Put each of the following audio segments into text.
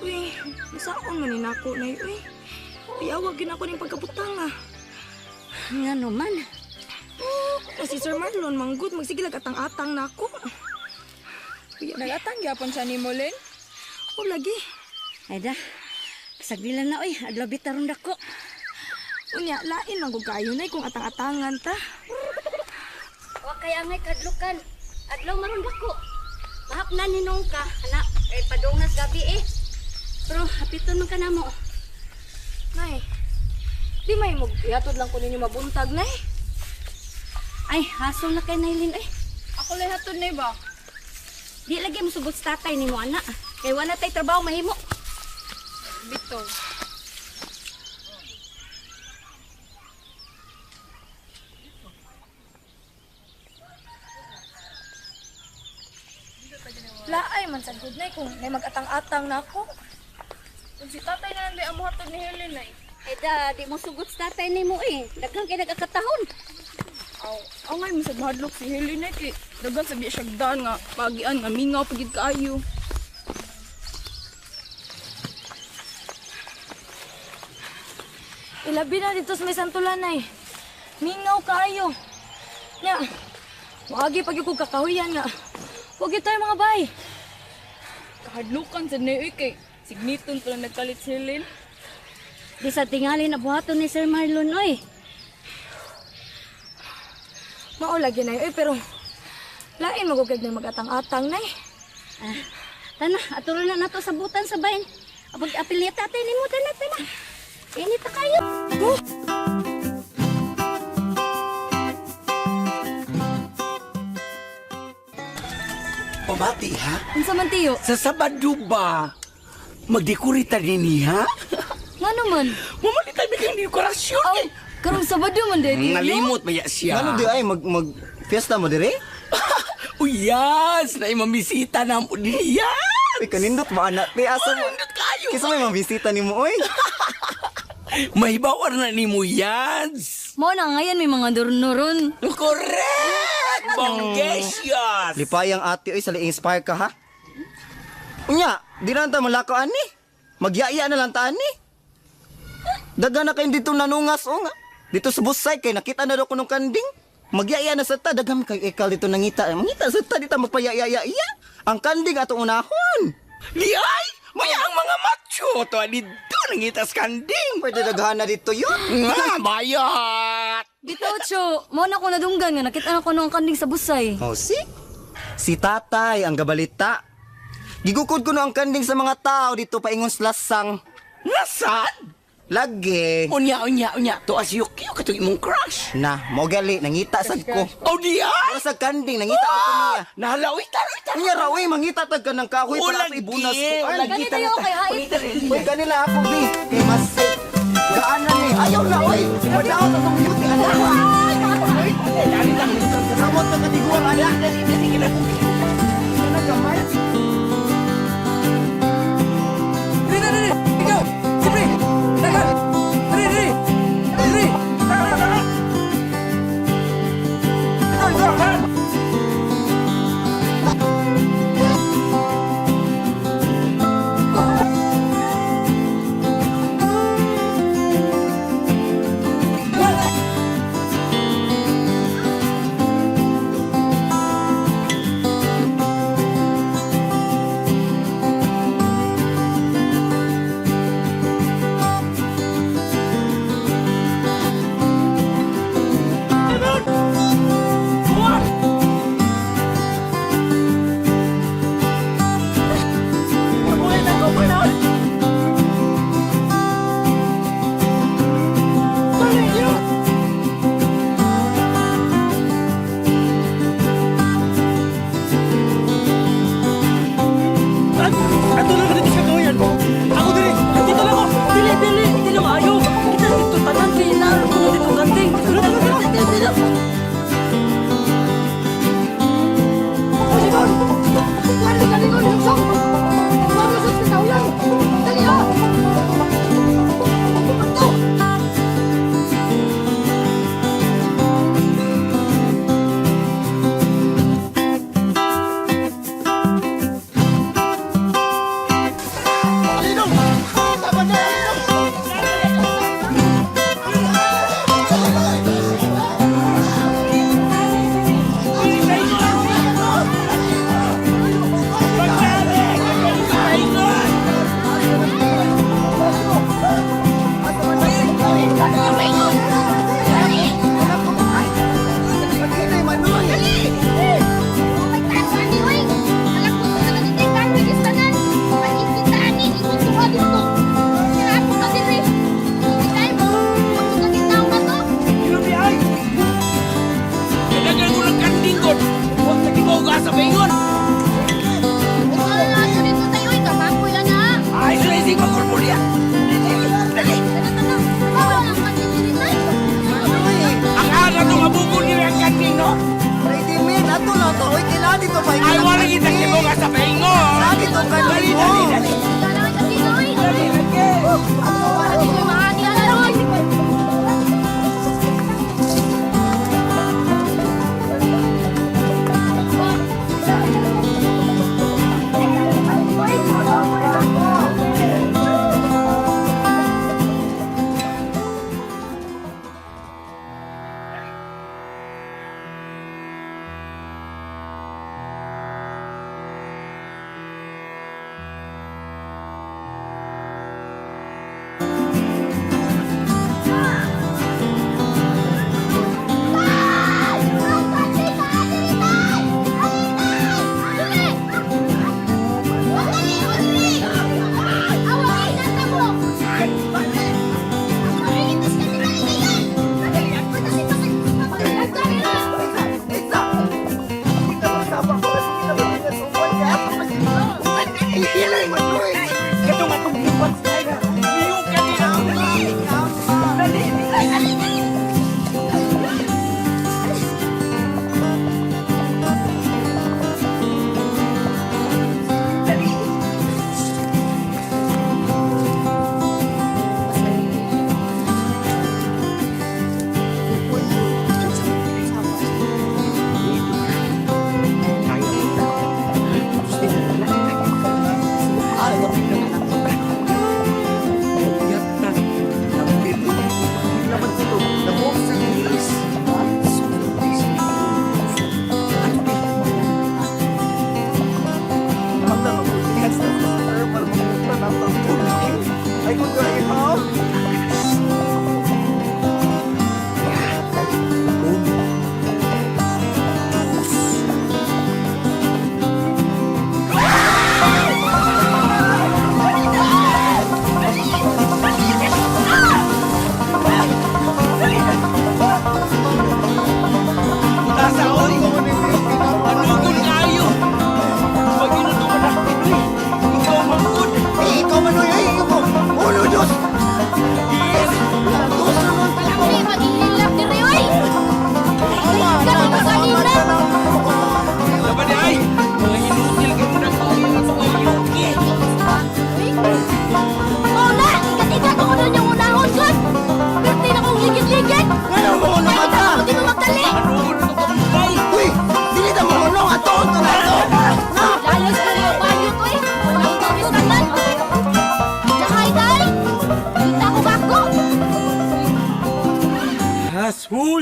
Uy, masaon man ni nako na uy. Piyawag gin ako ning pagkabutang ah. Nga naman. O si Sir Marlon, manggod, magsigilag atang-atang na ako. Nagatang gyapon siya ni Molin. O lagi. Ay da, sagdilan na oy, adlaw bitaron dako. Unya, lain man kung kayo na kung atang-atangan ta. Wa kay angay kadlukan. Adlaw maron dako. Mahapnan ni nung ka, anak, kay padungas gabi eh. Pero hapiton man ka namo. Nay, di may mo, ihatod lang ko ninyo mabuntag, nay. Ay, hasol na kay Nailin eh. Ako lang hatod na ba? Di lagi mo sugot sa tatay ni mo, anak. Kay wala tay trabaho mahimo. Bito. Laay man sa good, nay, kung may mag-atang-atang na ako. Kung si tatay na hindi amo hatod ni Helen ay. Ay da, di mo sugot sa tatay ni mo eh. Daghang kay nagkakatahon. Aw ngay mo sa mahadlok si Helen ay kay dagan sabi siya gdan nga pagian nga mingaw pagid kaayo. Ilabi na dito sa may santulan, nay. Mingaw kayo. Nya, wagi pag yung kakahuyan nga. Huwag yun tayo mga bay. Kahadlukan sa ni kay signiton pa lang nagkalit si Helen. Di sa tingali na buhaton ni Sir Marlon oy. Maulagi na yun, pero lain magugad na mag-atang-atang, nay. Tana, atuloy na nato sa butan sa bayan. Apag apil niya tatay ni mo, tana. Init na kayo. Pamati ha? Unsa man tiyo? Sa Sabado ba? Magdekorita din ha? Nga naman. Mamalita biglang dekorasyon. Aw, karong Sabado man, daddy. Nalimot ba siya? Ano di ay fiesta mo dire? Uyas! Na imamisita na mo diyan! Uy, kanindot ba anak? Te asa mo? Nandot kayo! Kisa may mabisita ni mo oy. May bawar na ni mo yan! Mo na ngayon may mga durnuron. Correct! Bonggesyas! Lipayang ate oy, sali inspire ka ha. Unya, di na ta malakaw ani. Magyaya na lang ta ani. Daga na kayo dito nanungas o nga. Dito sa busay kay nakita na daw ko nung kanding. Magyaya na sa ta, dagam kay ikaw dito nangita. Mangita sa ta dito magpayaya-iya. Ang kanding atong unahon. Liyay! Maya ang mga macho! To dito nangitas kanding! Pwede daghan na dito yun. Nga, bayat! Dito, Ocho. Mo na ko nadunggan nga. Nakita na ko nung kanding sa busay. Oh, si tatay ang gabalita. Gigukod ko no ang kanding sa mga tao dito paingon sa lasang. Nasaan? Lagi. Unya. To as yukyo katong imong crush. Na, mo gali, nangita sad ko. Oh, diyan! Para sa kanding, nangita ko ko niya. Nahalawit taro. Unya ra, uy, mangita tag ka ng kahoy para sa ibunas ko. Ay, Ganito yung kay Hait. uy, kanila ako, bi. Kay mas gaanan ni. Ayaw na, uy. Madaot atong beauty, anak. Samot na katiguang, anak. Ano gamay?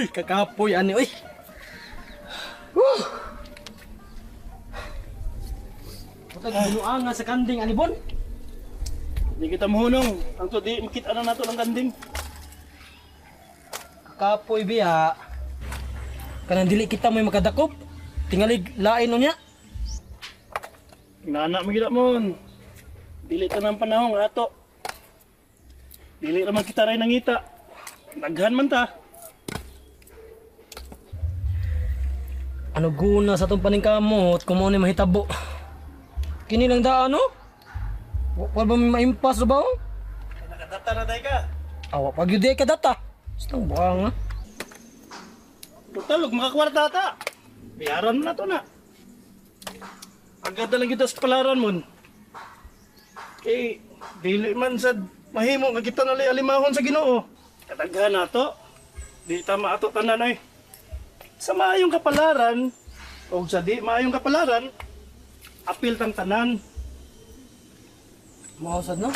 Kakapoy ani oy. Putag binuanga sa kanding ani bon. Di kita mahunong. Ang to di makita na nato ng kanding. Kakapoy biya. Kanang dili kita may makadakop. Tingali lain unya. Nana magila mon. Dili ta ng panahon ato. Dili naman kita ray nangita. Daghan man ta. Ano guna sa tong paningkamot kung mo ni mahitabo? Kini lang daan no? Wa ba may maimpas ba? Nakadata na tayo ka. Awa pag yun ka data. Stang buang ha. Total, huwag makakwarta ta. Bayaran mo na to na. Agad na lang kita sa palaran mo. Dili man sa mahimo nga kita nali alimahon sa Ginoo. Kataghan na to. Di tama ato tanan ay. Sa maayong kapalaran o sa di maayong kapalaran, apil tang tanan. Mausad no?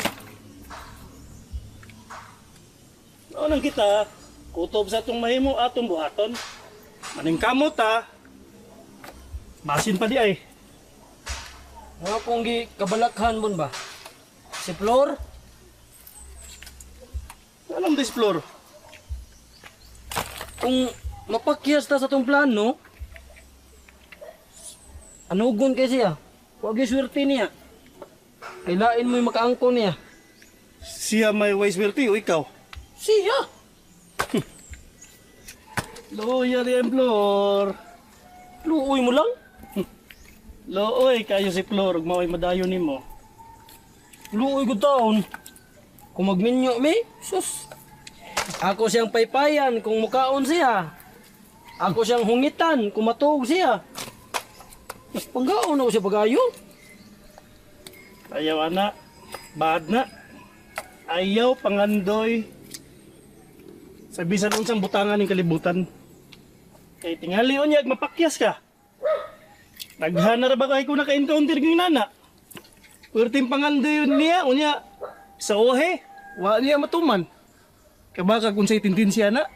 Noon kita, kutob sa itong mahimo atong buhaton. Maning kamot ha. Basin pa di ay. Mga kong gi kabalakhan bon ba? Si Flor? Anong displore? Kung mapakyas ta sa tong plano, anugon kay siya. Huwag yung swerte niya. Kailain mo yung makaangko niya. Siya may wise swerte o ikaw? Siya! Loyal yan, Flor. Luoy mo lang? Looy, kayo si Flor, ug mao'y madayon nimo. Luoy ko taon. Kung magminyo mi, sus. Ako siyang paypayan kung mukaon siya. Ako siyang hungitan kung matuog siya. Mas panggaon ako siya pagayo. Ayaw anak, bad na. Ayaw pangandoy sa bisan unsang butangan ng kalibutan. Kay tingali unya mapakyas ka. Naghana ra ba kay ko naka-encounter ng nana? Perting pangandoy niya unya sa ohe, wa niya matuman. Kabaka kung sa'y tindinsya na,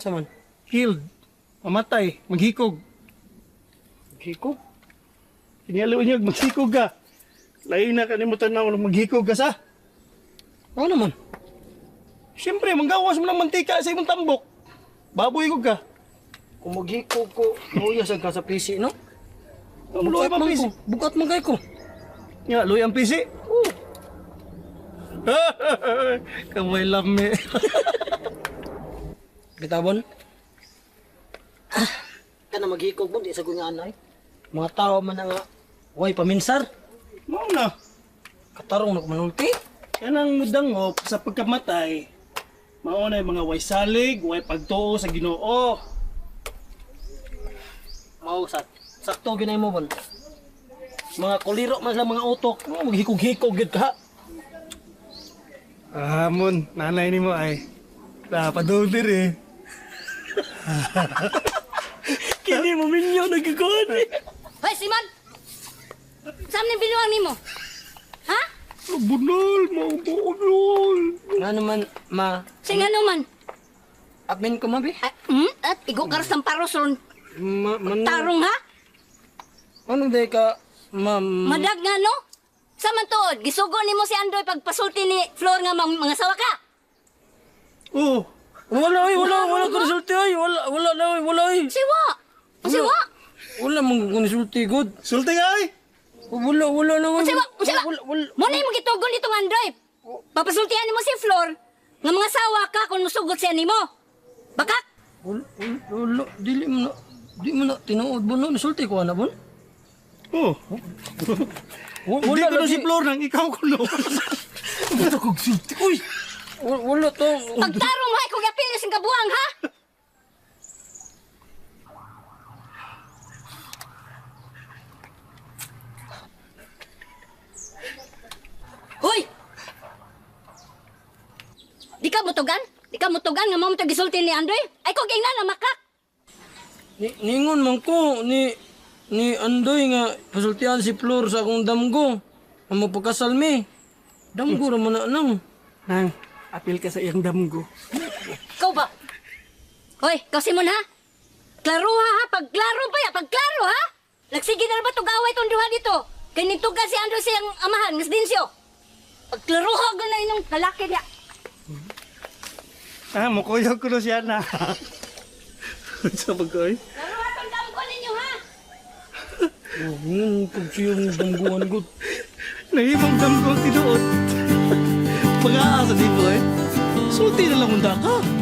Sa man? killed, mamatay, maghikog. Hiko? Tingali unya maghikog ka. Lain na kanimutan na maghikog ka sa. Ano naman? Siyempre, manggawas mo ng mantika sa imong tambok. Baboy ko ka. Kung maghiko ko, luya sa ka sa PC, no? Luoy pa pisi. Bukat man kay ko. Nga, luoy ang pisi. Kamay lami. Kitabon? Kana maghikog mo, di sa kunya anay. Mga tao man nga, way paminsar. Mao na. Katarong na kumanulti. Yan ang mudangop sa pagkamatay. Mao na yung mga way salig, way pagtuo sa Ginoo. Mausat. Sakto ginay mo bon. Mga kuliro man lang mga utok. Maghikog-hikog gid ka. Mon, nanay ni mo ay. Napadultir eh. Kini mo minyo nagkakon. Hoy, Simon! Saan ni binuang nimo? Ha? Bunol, bunol. Nga naman, ma, Sing ano man? admin ko mabi. At igo karas ng paroson. Man, Tarong ha? anong day ka, ma'am? Madag nga no? Saman tuod, gisugo nimo si Andoy pagpasulti ni Flor nga mga sawa ka. Oh, Wala ko resulti ay. Wala ay. Siwa! Siwa! Wala mong konsulti good. sulti nga ay. Wala naman. Siwa! Siwa! Muna yung magitugon nitong Andoy. Papasultihan nimo si Flor nga mga sawa ka kung musugot siya nimo. Bakak! Wala, di mo na tinuod mo no, nasulti ko na bon. Oh, hindi ko na si Flor nang ikaw ko no. Wala kong sulti. Uy! Wala to. Pagtarong mo ay kung yapilis ang kabuang ha? Hoy! Di ka mutugan? Di ka mutugan nga mo gisulti ni Andre? Ay kung ingnan na makak! Ningon man ko ni Andoy nga pasultihan si Flor sa akong damgo. Ang mapagkasal mi. Damgo ra man na nang. Nang, apil ka sa iyang damgo. Ikaw ba? Hoy, kasi mo na. Klaro ha. Pagklaro pa ya. Pagklaro ha. Nagsige na ba itong away itong duha dito? Kaya nitugan si Andrew siyang amahan. Mas Dinsyo. Pagklaro ha. Ganun yung kalaki niya. Mukuyog ko na siya na. Sa pagkoy. Klaro ha. Itong damgo ninyo ha. Pag siyang damguan ko. Nahibang damgo ang tinuot. Pag-aasa di mo eh. Sulti na lang munda ka.